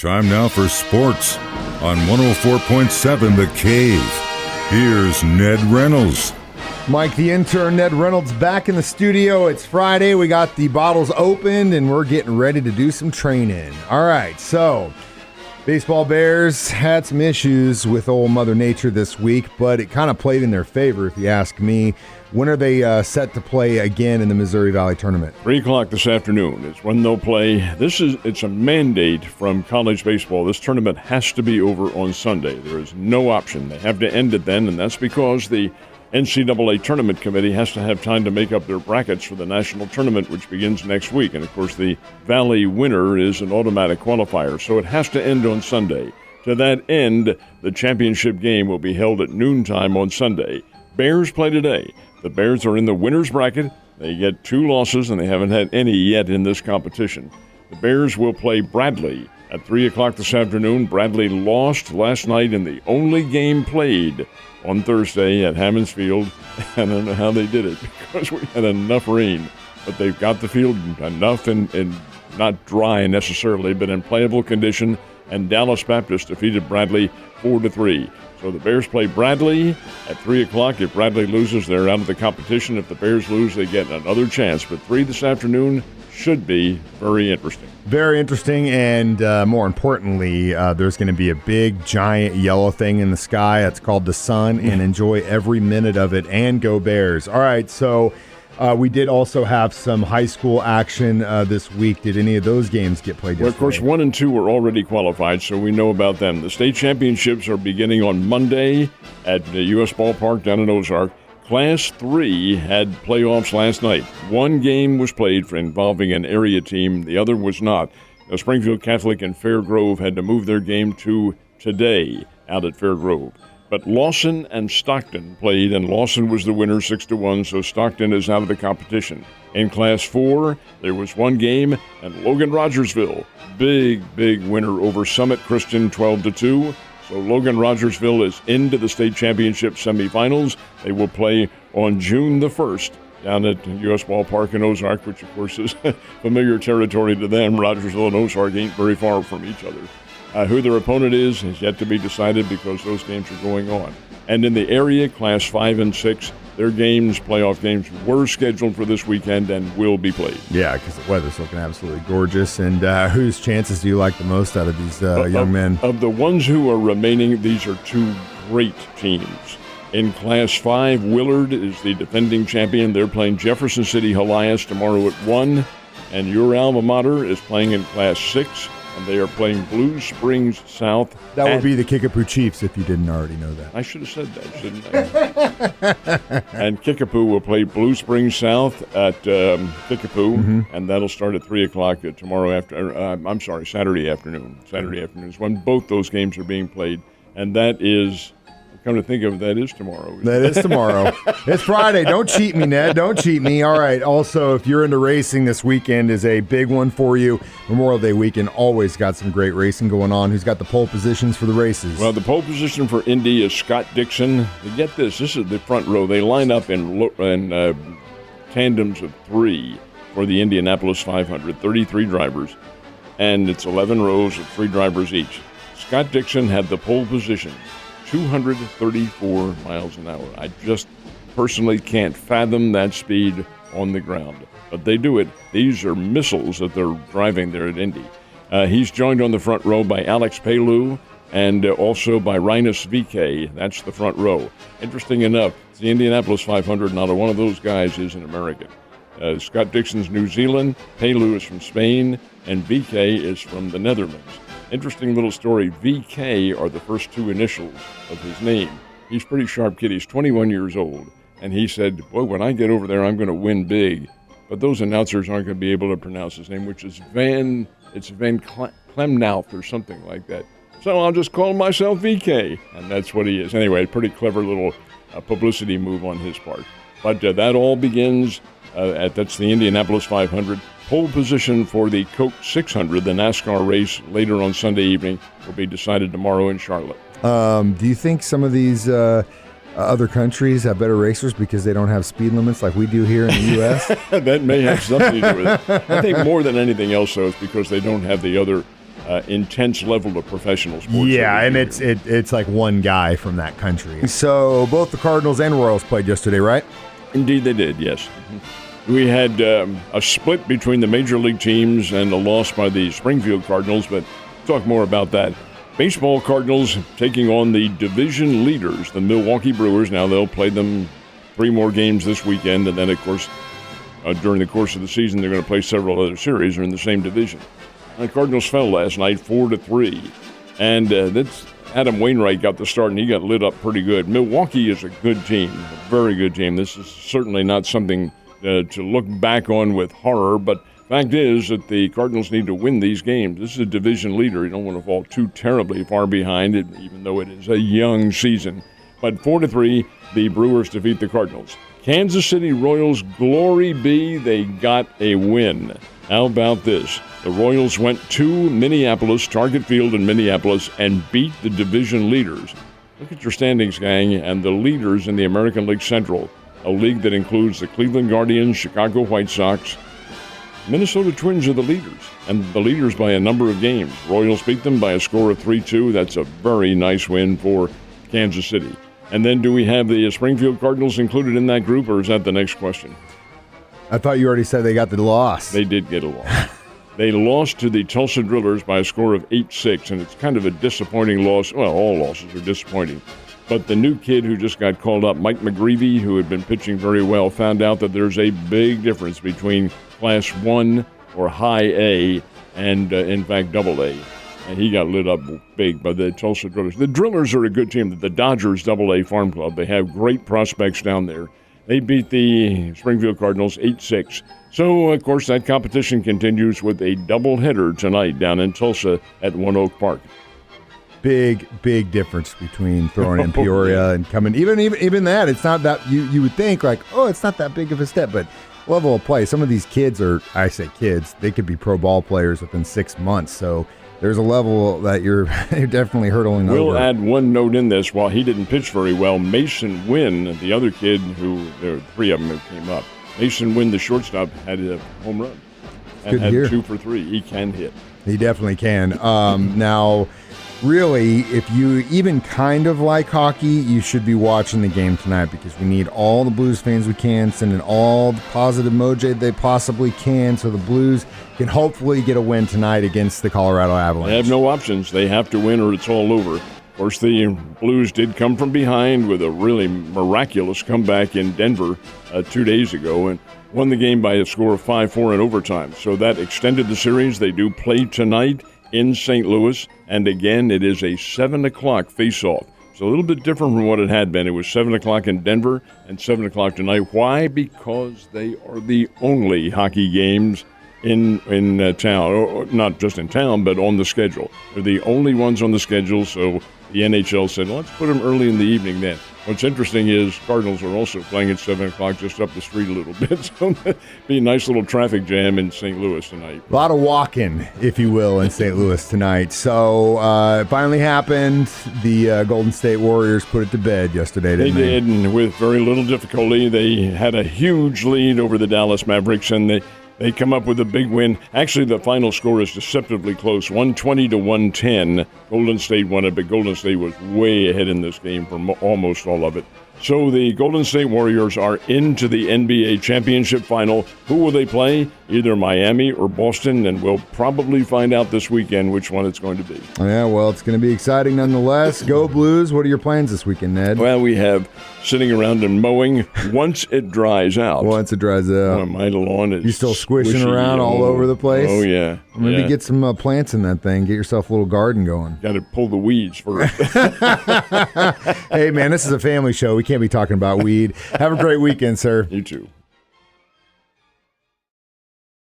Time now for sports on 104.7 The Cave. Here's Ned Reynolds. Mike, the intern, Ned Reynolds, back in the studio. It's Friday. We got the bottles opened, and we're getting ready to do some training. All right, so baseball Bears had some issues with old Mother Nature this week, but it kind of played in their favor, if you ask me. When are they set to play again in the Missouri Valley Tournament? 3 o'clock this afternoon is when they'll play. It's a mandate from college baseball. This tournament has to be over on Sunday. There is no option. They have to end it then, and that's because the NCAA Tournament Committee has to have time to make up their brackets for the national tournament, which begins next week. And, of course, the Valley winner is an automatic qualifier, so it has to end on Sunday. To that end, the championship game will be held at noontime on Sunday. Bears play today. The Bears are in the winner's bracket. They get 2 losses, and they haven't had any yet in this competition. The Bears will play Bradley at 3 o'clock this afternoon. Bradley lost last night in the only game played on Thursday at Hammons Field. I don't know how they did it because we had enough rain. But they've got the field enough and not dry necessarily, but in playable condition. And Dallas Baptist defeated Bradley 4-3. So the Bears play Bradley at 3 o'clock. If Bradley loses, they're out of the competition. If the Bears lose, they get another chance. But 3 this afternoon should be very interesting. Very interesting, and more importantly, there's going to be a big, giant yellow thing in the sky. That's called the sun, and enjoy every minute of it, and go Bears. All right, so we did also have some high school action this week. Did any of those games get played yesterday? Well, of course, 1 and 2 were already qualified, so we know about them. The state championships are beginning on Monday at the U.S. Ballpark down in Ozark. Class 3 had playoffs last night. 1 game was played involving an area team. The other was not. Now, Springfield Catholic and Fairgrove had to move their game to today out at Fairgrove. But Lawson and Stockton played, and Lawson was the winner 6-1, so Stockton is out of the competition. In Class 4, there was 1 game, and Logan Rogersville, big winner over Summit Christian 12-2. So Logan Rogersville is into the state championship semifinals. They will play on June the 1st down at U.S. Ballpark in Ozark, which, of course, is familiar territory to them. Rogersville and Ozark ain't very far from each other. Who their opponent is yet to be decided because those games are going on. And in the area, Class 5 and 6, their games, playoff games, were scheduled for this weekend and will be played. Yeah, because the weather's looking absolutely gorgeous. And whose chances do you like the most out of these young men? Of the ones who are remaining, these are 2 great teams. In Class 5, Willard is the defending champion. They're playing Jefferson City Helias tomorrow at 1. And your alma mater is playing in Class 6. And they are playing Blue Springs South. That would be the Kickapoo Chiefs if you didn't already know that. I should have said that, shouldn't I? And Kickapoo will play Blue Springs South at Kickapoo, and that'll start at 3 o'clock Saturday afternoon. Saturday afternoon is when both those games are being played, and that is... Come to think of it, that is tomorrow. That is tomorrow. It's Friday. Don't cheat me, Ned. Don't cheat me. All right. Also, if you're into racing, this weekend is a big one for you. Memorial Day weekend always got some great racing going on. Who's got the pole positions for the races? Well, the pole position for Indy is Scott Dixon. Get this. This is the front row. They line up in tandems of 3 for the Indianapolis 500. 33 drivers. And it's 11 rows of 3 drivers each. Scott Dixon had the pole position. 234 miles an hour. I just personally can't fathom that speed on the ground. But they do it. These are missiles that they're driving there at Indy. He's joined on the front row by Alex Palou and also by Rinus VK. That's the front row. Interesting enough, it's the Indianapolis 500. Not one of those guys is an American. Scott Dixon's New Zealand, Palou is from Spain, and VK is from the Netherlands. Interesting little story. VK are the first 2 initials of his name. He's a pretty sharp kid. He's 21 years old. And he said, boy, when I get over there, I'm going to win big. But those announcers aren't going to be able to pronounce his name, which is Van Klemnauf or something like that. So I'll just call myself VK. And that's what he is. Anyway, a pretty clever little publicity move on his part. But that all begins that's the Indianapolis 500. Pole position for the Coke 600, the NASCAR race later on Sunday evening, will be decided tomorrow in Charlotte. Do you think some of these other countries have better racers because they don't have speed limits like we do here in the U.S.? That may have something to do with it. I think more than anything else, though, is because they don't have the other intense level of professional sports. Yeah, and it's like one guy from that country. So both the Cardinals and Royals played yesterday, right? Indeed, they did. Yes, we had a split between the major league teams and a loss by the Springfield Cardinals. But we'll talk more about that. Baseball Cardinals taking on the division leaders, the Milwaukee Brewers. Now they'll play them 3 more games this weekend, and then of course during the course of the season they're going to play several other series. They're in the same division. The Cardinals fell last night 4-3, and that's Adam Wainwright got the start, and he got lit up pretty good. Milwaukee is a good team, a very good team. This is certainly not something to look back on with horror, but fact is that the Cardinals need to win these games. This is a division leader. You don't want to fall too terribly far behind it, even though it is a young season. But 4-3, the Brewers defeat the Cardinals. Kansas City Royals, glory be, they got a win. How about this? The Royals went to Minneapolis, Target Field in Minneapolis, and beat the division leaders. Look at your standings, gang, and the leaders in the American League Central, a league that includes the Cleveland Guardians, Chicago White Sox. Minnesota Twins are the leaders, and the leaders by a number of games. Royals beat them by a score of 3-2. That's a very nice win for Kansas City. And then do we have the Springfield Cardinals included in that group, or is that the next question? I thought you already said they got the loss. They did get a loss. They lost to the Tulsa Drillers by a score of 8-6, and it's kind of a disappointing loss. Well, all losses are disappointing. But the new kid who just got called up, Mike McGreevy, who had been pitching very well, found out that there's a big difference between Class 1 or High A and, in fact, Double A. And he got lit up big by the Tulsa Drillers. The Drillers are a good team. The Dodgers Double A Farm Club, they have great prospects down there. They beat the Springfield Cardinals 8-6. So, of course, that competition continues with a doubleheader tonight down in Tulsa at One Oak Park. Big difference between throwing in Peoria and coming. Even that, it's not that you would think like, oh, it's not that big of a step, but level of play. Some of these kids I say kids, they could be pro ball players within 6 months. So there's a level that you're definitely hurtling over. We'll add one note in this. While he didn't pitch very well, Mason Wynn, the other kid who there were 3 of them who came up, Mason Wynn, the shortstop, had a home run and had 2 for 3. He can hit. He definitely can. Now, really, if you even kind of like hockey, you should be watching the game tonight because we need all the Blues fans we can, sending all the positive mojo they possibly can so the Blues can hopefully get a win tonight against the Colorado Avalanche. They have no options. They have to win or it's all over. Of course, the Blues did come from behind with a really miraculous comeback in Denver 2 days ago and won the game by a score of 5-4 in overtime. So that extended the series. They do play tonight in St. Louis, and again, it is a 7 o'clock face-off. It's a little bit different from what it had been. It was 7 o'clock in Denver and 7 o'clock tonight. Why? Because they are the only hockey games in town, or not just in town, but on the schedule. They're the only ones on the schedule, so the NHL said, let's put them early in the evening then. What's interesting is Cardinals are also playing at 7 o'clock just up the street a little bit, so that'll be a nice little traffic jam in St. Louis tonight. A lot of walking, if you will, in St. Louis tonight. So it finally happened. The Golden State Warriors put it to bed yesterday, didn't they? They did, and with very little difficulty. They had a huge lead over the Dallas Mavericks, and they come up with a big win. Actually, the final score is deceptively close, 120-110. Golden State won it, but Golden State was way ahead in this game for almost all of it. So the Golden State Warriors are into the NBA championship final. Who will they play? Either Miami or Boston, and we'll probably find out this weekend which one it's going to be. Yeah, well, it's going to be exciting nonetheless. Go Blues. What are your plans this weekend, Ned? Well, we have sitting around and mowing once it dries out. Once it dries out. Oh, my lawn is you still squishing around all over the place? Oh, yeah. Maybe get some plants in that thing. Get yourself a little garden going. Got to pull the weeds first. Hey, man, this is a family show. We can't be talking about weed. Have a great weekend, sir. You too.